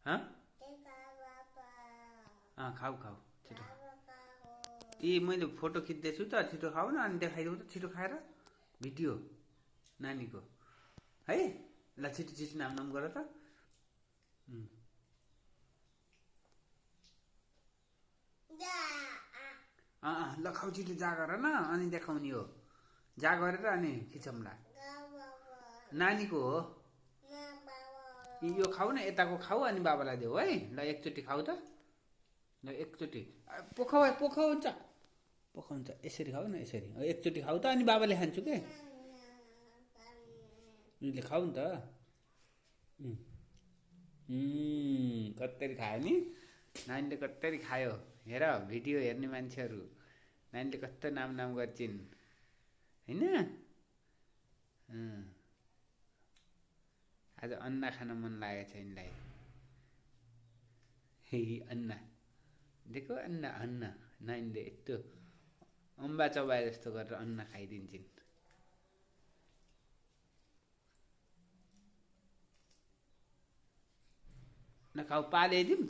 हाँ खाऊ खाऊ छिटो ए मैले फोटो खिच्दैछु त छिटो खाऊ न अनि देखाइदेऊ त छिटो खाएर भिडियो नानीको है ल छिटो छिटो नाम नाम गर त ल खाऊ छिटो जा गर न अनि देखाउने हो जा गरेर अनि खिचौँला नानीको हो यो खाऊ न यताको खाऊ अनि बाबालाई देऊ है ल एकचोटि खाऊ त ल एकचोटि पोखाउँछ यसरी खाऊ न यसरी एकचोटि खाऊ त अनि बाबाले खान्छु के ले खाऊ नि त कत्तरी खायो नि नानीले कत्तरी खायो हेर भिडियो हेर्ने मान्छेहरू नानीले कस्तो नाम नाम गर्छिन् हैन आज अन्ना खान मन लागेको छ यिनलाई हे अन्ना देखो अन्ना अन्ना नानीले यस्तो अम्बा चबाए जस्तो गरेर अन्ना खाइदिन्छन् नखाऊ पा ल्याइदिउँ